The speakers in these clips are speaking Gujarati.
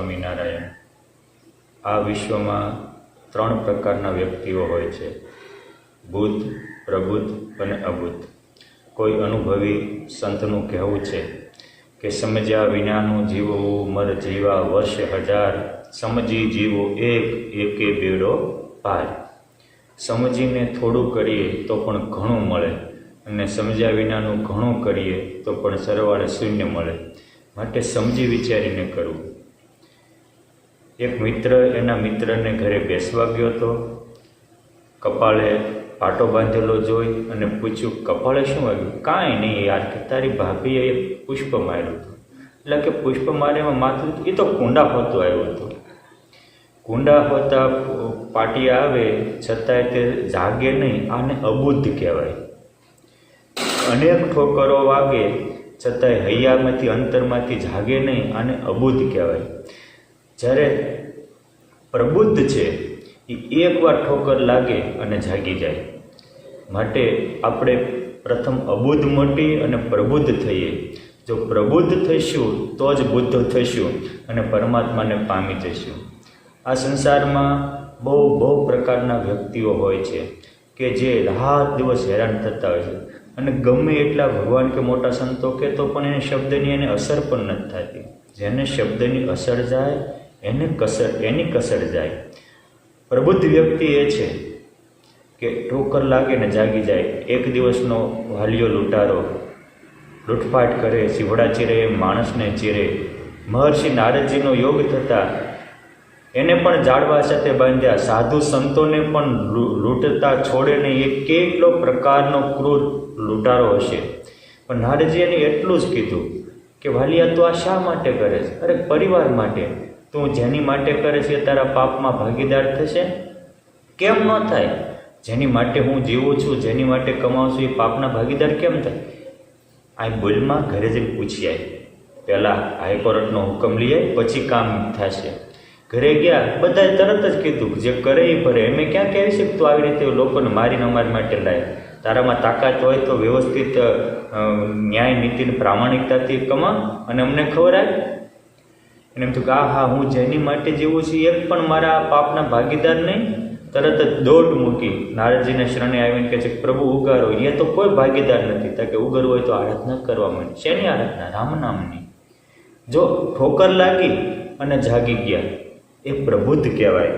સ્વામિનારાયણ। આ વિશ્વમાં 3 પ્રકારના વ્યક્તિઓ હોય છે, બુદ્ધ, પ્રબુદ્ધ અને અબુદ્ધ। કોઈ અનુભવી સંતનું કહેવું છે કે સમજ્યા વિનાનું જીવવું મર જીવા વર્ષ 1000, સમજી જીવો એકે બેડો પાર। સમજીને થોડું કરીએ તો પણ ઘણું મળે, અને સમજ્યા વિનાનું ઘણું કરીએ તો પણ સરવાળે શૂન્ય મળે, માટે સમજી વિચારીને કરવું। એક મિત્ર એના મિત્રને ઘરે બેસવા ગયો હતો। કપાળે પાટો બાંધેલો જોઈ અને પૂછ્યું, કપાળે શું વાગ્યું? કાંઈ નહીં યાર, કે તારી ભાભીએ પુષ્પ માર્યું હતું। એટલે કે પુષ્પ માર્યામાં માથું, એ તો કુંડા હોતો આવ્યો હતો। કુંડા હોતા પાટિયા આવે છતાંય તે જાગે નહીં, આને અબુદ્ધ કહેવાય। અનેક ઠોકરો વાગે છતાંય હૈયામાંથી અંતરમાંથી જાગે નહીં, આને અબુદ્ધ કહેવાય। જ્યારે પ્રબુદ્ધ છે એ એકવાર ઠોકર લાગે અને જાગી જાય। માટે આપણે પ્રથમ અબુદ્ધ મટી અને પ્રબુદ્ધ થઈએ। જો પ્રબુદ્ધ થઈશું તો જ બુદ્ધ થઈશું અને પરમાત્માને પામી જઈશું। આ સંસારમાં બહુ પ્રકારના વ્યક્તિઓ હોય છે કે જે રાત દિવસ હેરાન થતા હોય છે, અને ગમે એટલા ભગવાન કે મોટા સંતો કે તો પણ એને શબ્દની એને અસર પણ નથી થતી। જેને શબ્દની અસર જાય એની કસર જાય। પ્રબુદ્ધ વ્યક્તિ એ છે કે ઠોકર લાગે ને જાગી જાય। એક દિવસનો વાલિયો લૂંટારો લૂંટફાટ કરે, સીવડા ચીરે, માણસને ચીરે। મહર્ષિ નારદજીનો યોગ થતા એને પણ જાળવા સાથે બાંધ્યા। સાધુ સંતોને પણ લૂંટતા છોડે નહીં। એ કેટલો પ્રકારનો ક્રૂર લૂંટારો હશે, પણ નારદજીએ એટલું જ કીધું કે વાલિયા તું આ શા માટે કરે છે? અરે પરિવાર માટે। તું જેની માટે કરે છે તારા પાપમાં ભાગીદાર થશે? કેમ ન થાય? જેની માટે હું જીવું છું, જેની માટે કમાઉં છું, એ પાપના ભાગીદાર કેમ થાય? આ બોલમાં ઘરે જઈને પૂછી આય, પહેલાં હાઈકોર્ટનો હુકમ લઈએ પછી કામ થશે। ઘરે ગયા, બધાએ તરત જ કીધું જે કરે એ ભરે। એમે ક્યાં કહેવી છે કે તું આવી રીતે લોકોને મારીને અમારી માટે લાય? તારામાં તાકાત હોય તો વ્યવસ્થિત ન્યાય નીતિની પ્રામાણિકતાથી કમા અને અમને ખવડાય। એને એમ થયું કે હા હું જેની માટે જીવું છું એક પણ મારા પાપના ભાગીદાર નહીં। તરત જ દોટ મૂકી નારદજીને શરણે આવીને કહે છે કે પ્રભુ ઉગારો, એ તો કોઈ ભાગીદાર નથી। તો કે ઉગારવું હોય તો આરાધના કરવા માંડી। શેની આરાધના? રામ નામની। જો ઠોકર લાગી અને જાગી ગયા એ પ્રબુદ્ધ કહેવાય।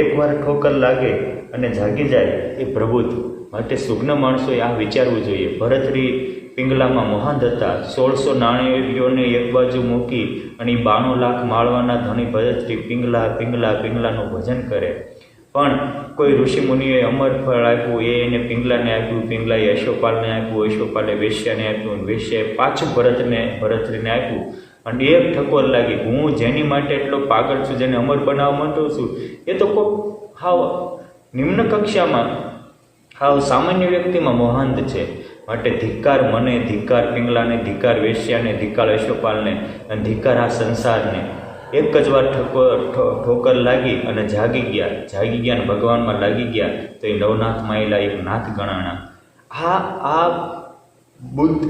એકવાર ઠોકર લાગે અને જાગી જાય એ પ્રબુદ્ધ। માટે સુજ્ઞ માણસોએ આ વિચારવું જોઈએ। ભરતરી પિંગલામાં મહાન હતા। 1600 નાણિયોને એક બાજુ મૂકી અને 92 લાખ માળવાના ધણી ભરતરી પિંગલાનું ભજન કરે। પણ કોઈ ઋષિમુનિએ અમર ફળ આપ્યું, એને પિંગલાને આપ્યું, પિંગલાએ યશોપાલને આપ્યું, યશોપાલે વેશ્યાને આપ્યું, વેશ્યાએ પાછું ભરતરીને આપ્યું। અને એક ઠકોર લાગી, હું જેની માટે એટલો પાગલ છું, જેને અમર બનાવવા માંગુ છું, એ તો કોઈ હાવ નિમ્ન કક્ષામાં, હાવ સામાન્ય વ્યક્તિમાં મહાંત છે। માટે ધિક્કાર મને, ધિક્કાર પિંગલાને, ધિક્કાર વેશ્યાને, ધિક્કાર યશોપાલને અને ધિક્કાર આ સંસારને। એક જ વાર ઠોકર લાગી અને જાગી ગયા અને ભગવાનમાં લાગી ગયા તો એ નવનાથમાં આવેલા એક નાથ ગણાણા। આ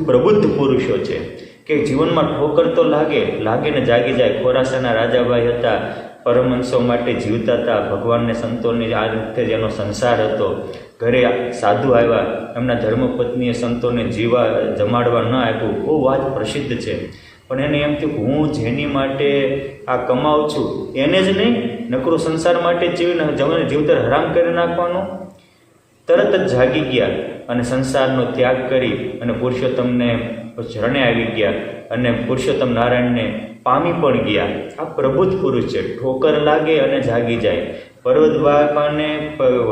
પ્રબુદ્ધ પુરુષો છે કે જીવનમાં ઠોકર તો લાગે ને જાગી જાય। ખોરાસાના રાજાભાઈ હતા, પરમહંસો માટે જીવતા હતા, ભગવાનને સંતોની આ રીતે જેનો સંસાર હતો। ઘરે સાધુ આવ્યા, એમના ધર્મપત્નીએ સંતોને જમાડવા ન આપ્યું, બહુ વાત પ્રસિદ્ધ છે। પણ એને એમ થયું હું જેની માટે આ કમાઉં છું એને જ નહીં, નકરું સંસાર માટે જીવતર હરામ કરી નાખવાનું। તરત જ જાગી ગયા અને સંસારનો ત્યાગ કરી અને પુરુષોત્તમને શરણે આવી ગયા અને પુરુષોત્તમ નારાયણને પામી પણ ગયા। આ પ્રબુદ્ધ પુરુષ છે। ઠોકર લાગે અને જાગી જાય। પર્વત બાપાને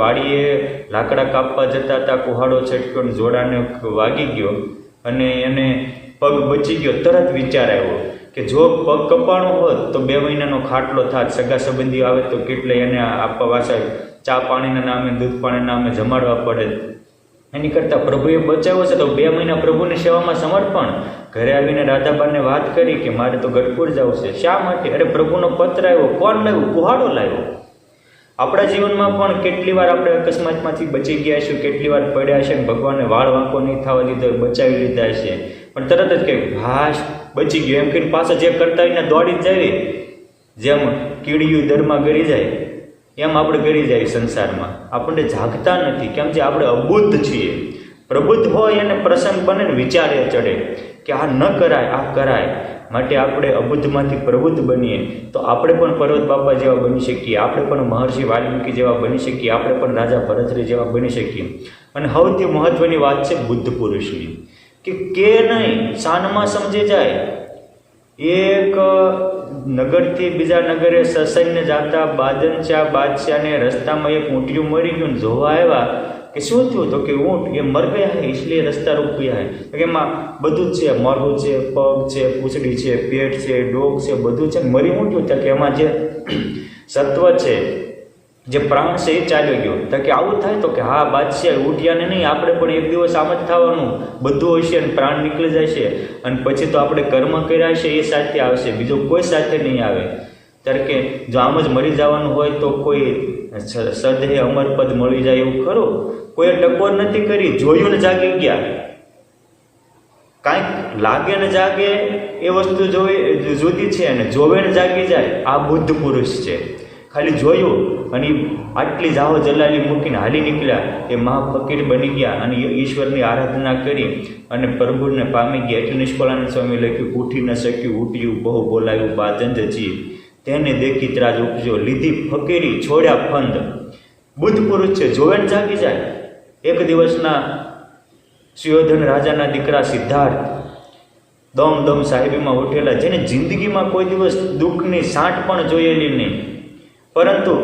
વાડીએ લાકડા કાપવા જતા હતા, કુહાડો છટક્યો, જોડાને વાગી ગયો અને એને પગ બચી ગયો। તરત વિચાર આવ્યો કે જો પગ કપાણો હોત તો 2 મહિનાનો ખાટલો થાત, સગા સંબંધીઓ આવે તો કેટલે એને આપવા વાસા ચા પાણીના નામે, દૂધ પાણીના નામે જમાડવા પડે। એની કરતાં પ્રભુએ બચાવ્યો છે તો 2 મહિના પ્રભુની સેવામાં સમર્પણ। ઘરે આવીને રાધાબાને વાત કરી કે મારે તો ગઢપુર જવું છે। શા માટે? અરે પ્રભુનો પત્ર આવ્યો। કોણ લાવ્યું? કુહાડો લાવ્યો। આપણા જીવનમાં પણ કેટલી વાર આપણે અકસ્માતમાંથી બચી ગયા છીએ, કેટલી વાર પડ્યા છે, ભગવાને વાળ વાંકો નહીં થવા દીધો, બચાવી લીધા છે, પણ તરત જ કે હાશ બચી ગયો એમ કહીને પાછા જે કરતા એને દોડી જ જાવી જેમ કીડીયું દરમાં ગરી જાય એમ આપણે ગરી જાય સંસારમાં, આપણને જાગતા નથી. કેમ કે આપણે અબુદ્ધ છીએ. પ્રબુદ્ધ હોય અને પ્રસંગ બને ને વિચારે ચડે કે આ ન કરાય, આ કરાય. માટે આપણે અબુદ્ધમાંથી પ્રબુદ્ધ બનીએ તો આપણે પણ પર્વત બાપા જેવા બની શકીએ, આપણે પણ મહર્ષિ વાલ્મીકી જેવા બની શકીએ, આપણે પણ રાજા ભરતરી જેવા બની શકીએ. અને સૌથી મહત્વની વાત છે બુદ્ધ પુરુષની, કે નહીં શાનમાં સમજી જાય. એક નગરથી બીજા નગરે સસૈન્ય જાતા બાદશાહને રસ્તામાં એક ઊંટિયું મરી ગયું. જોવા આવ્યા કે શું થયું? તો કે ઊંટ એ મર ગયા હે, इसलिए રસ્તા રૂક ગયા હે. એમાં બધું જ છે, મોઢું છે, પગ છે, પૂંછડી છે, પેટ છે, ડોક છે, બધું છે. મરી ઊંટ્યું તો કે એમાં જે સત્વ છે, જે પ્રાણ છે એ ચાલ્યો ગયો. તો કે આવું થાય? તો કે હા બાદશાહ ઉઠ્યાને નહીં, આપણે પણ એક દિવસ આમ જ થવાનું. બધું હશે અને પ્રાણ નીકળી જશે અને પછી તો આપણે કર્મ કર્યા છે એ સાથે આવશે, બીજો કોઈ સાથે નહીં આવે. ત્યારે કે જો આમ જ મરી જવાનું હોય તો કોઈ સદહે અમરપદ મળી જાય એવું ખરું? કોઈ ટકોર નથી કરી, જોયું ને જાગી ગયા. કાંઈક લાગે ને જાગે એ વસ્તુ જુદી છે, અને જોવે ને જાગી જાય આ બુદ્ધ પુરુષ છે. ખાલી જોયું અને આટલી જાહો જલાલી મૂકીને હાલી નીકળ્યા, એ મહાફકીર બની ગયા અને ઈશ્વરની આરાધના કરી અને પ્રભુને પામી ગયા. એટલે નિષ્કળાનંદ સ્વામી લખ્યું, ઉઠી ન શક્યું ઉઠ્યું, બહુ બોલાયું બાજંજ જી, તેને દેખી ત્રાજ ઉપજો, લીધી ફકીરી છોડ્યા ફંદ. બુદ્ધ પુરુષ છે, જોવે ને જાગી જાય. એક દિવસના સુયોધન રાજાના દીકરા સિદ્ધાર્થ દમ સાહેબીમાં ઉઠેલા, જેને જિંદગીમાં કોઈ દિવસ દુઃખની સાંઠ પણ જોયેલી નહીં, પરંતુ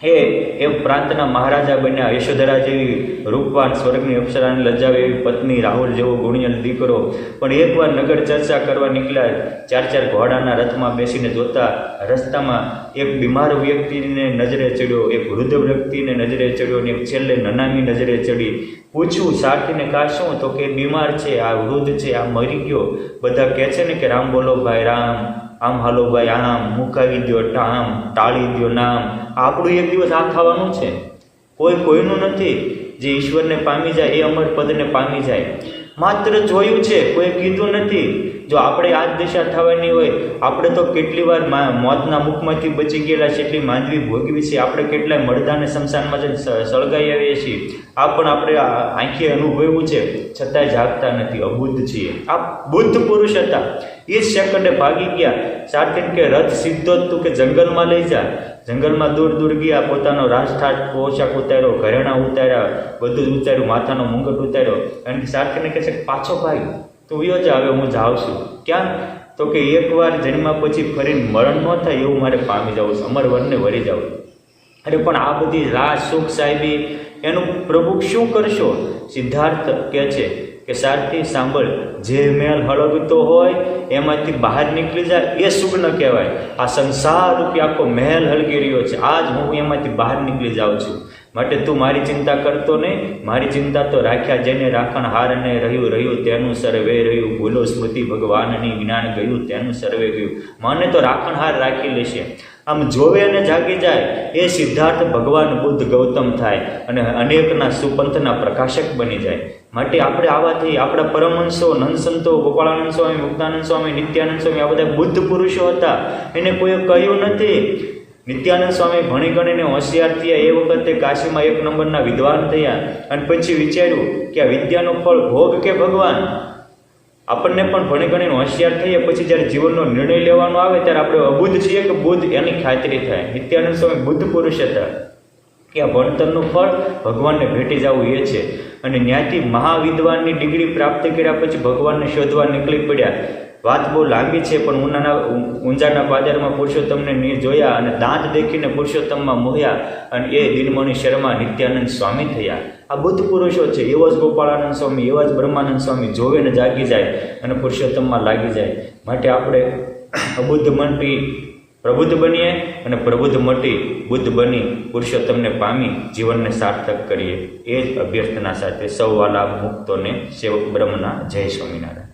એ પ્રાંતના મહારાજા બન્યા. યશોધરા જેવી રૂપવાન સ્વર્ગની અપ્સરાને લજાવે એવી પત્ની, રાહુલ જેવો ગુણિયલ દીકરો. પણ એકવાર નગર ચર્ચા કરવા નીકળ્યા, 4 ઘોડાના રથમાં બેસીને જોતા રસ્તામાં એક બીમાર વ્યક્તિને નજરે ચડ્યો, એક વૃદ્ધ વ્યક્તિને નજરે ચડ્યો અને એક છેલ્લે નનામી નજરે ચડી. પૂછ્યું સારથીને કા શું? તો કે બીમાર છે, આ વૃદ્ધ છે, આ મરી ગયો. બધા કહે છે ને કે રામ બોલો ભાઈ રામ, આમ હાલો ભાઈ આમ, મુકાવી દો ટામ, ટાળી દો નામ. આપણું એક દિવસ આ થવાનું છે. કોઈનું નથી. જે ઈશ્વરને પામી જાય એ અમર પદને પામી જાય. માત્ર જોયું છે, કોઈ કીધું નથી. જો આપણે આ જ દિશા થવાની હોય, આપણે તો કેટલી વાર મોતના મુખમાંથી બચી ગયેલા છે, એટલી માંદવી ભોગવી છે. આપણે કેટલાય મળદાને શમશાનમાં જઈને સળગાઈ આવીએ છીએ. આ પણ આપણે આંખે અનુભવ્યું છે, છતાંય જાગતા નથી, અબુદ્ધ છીએ. આ બુદ્ધ પુરુષ હતા, એ જ સેકન્ડે ભાગી ગયા. સારથીને કે રથ સીધો જ તું કે જંગલમાં લઈ જા. જંગલમાં દૂર ગયા, પોતાનો રાજઠાટ પોશાક ઉતાર્યો, ઘરેણા ઉતાર્યા, બધું જ ઉતાર્યું, માથાનો મુંગટ ઉતાર્યો. અને સારથીને કહે છે પાછો ભાઈ તું વિયો જા, હવે હું જાઉં છું. ક્યાં? તો કે એકવાર જન્મા પછી ફરીને મરણ ન થાય એવું મારે પામી જવું છે, અમરવનને વળી જવું. અરે પણ આ બધી રાસ સુખ સાહેબી એનું પ્રભુ શું કરશો? સિદ્ધાર્થ કહે છે કે સારથી સાંભળ, જે મેલ હળગતો હોય એમાંથી બહાર નીકળી જાય એ સુગ્ન કહેવાય. આ સંસાર રૂપી આખો મહેલ હળગી રહ્યો છે, આજ હું એમાંથી બહાર નીકળી જાઉં છું. માટે તું મારી ચિંતા કરતો નહીં, મારી ચિંતા તો રાખ્યા જેને રાખણ હારને રહ્યું તેનું સર્વે રહ્યું, ભૂલો સ્મૃતિ ભગવાનની જ્ઞાન ગયું તેનું સર્વે ગયું. મને તો રાખણ હાર રાખી લેશે. આમ જોવે અને જાગી જાય એ સિદ્ધાર્થ ભગવાન બુદ્ધ ગૌતમ થાય અને અનેકના સુપંથના પ્રકાશક બની જાય. માટે આપણે આવાથી આપણા પરમહંસો, નંદસંતો, ગોપાળાનંદ સ્વામી, મુક્તાનંદ સ્વામી, નિત્યાનંદ સ્વામી, આ બધા બુદ્ધ પુરુષો હતા. એને કોઈએ કહ્યું નથી. નિત્યાનંદ સ્વામી ભણી ગણીને હોશિયાર થયા. એ વખતે કાશીમાં 1 નંબરના વિદ્વાન થયા અને પછી વિચાર્યું કે આ વિદ્યાનું ફળ ભોગ કે ભગવાન. આપણને પણ ભણી ગણીને હોશિયાર થઈએ પછી જ્યારે જીવનનો નિર્ણય લેવાનો આવે ત્યારે આપણે અબુદ્ધ છીએ કે બુદ્ધ એની ખાતરી થાય. નિત્યાનંદ સ્વામી બુદ્ધ પુરુષ હતા કે આ ભણતરનું ફળ ભગવાનને ભેટી જવું એ છે. અને ત્યાંથી મહાવિદ્વાનની ડિગ્રી પ્રાપ્ત કર્યા પછી ભગવાનને શોધવા નીકળી પડ્યા. વાત બહુ લાંબી છે, પણ ઊંઝાના પાદરમાં પુરુષોત્તમને જોયા અને દાંત દેખીને પુરુષોત્તમમાં મોહ્યા અને એ દિનમણિ શર્મા નિત્યાનંદ સ્વામી થયા. આ બુદ્ધ પુરુષો છે. એવો જ ગોપાળાનંદ સ્વામી, એવા જ બ્રહ્માનંદ સ્વામી જોવે ને જાગી જાય અને પુરુષોત્તમમાં લાગી જાય. માટે આપણે અબુદ્ધ મટી પ્રબુદ્ધ બનીએ અને પ્રબુદ્ધ મટી બુદ્ધ બની પુરુષોત્તમને પામી જીવનને સાર્થક કરીએ. એ જ અભ્યર્થના સાથે સૌ વાલા મુક્તોને સેવક બ્રહ્મના જય સ્વામિનારાયણ.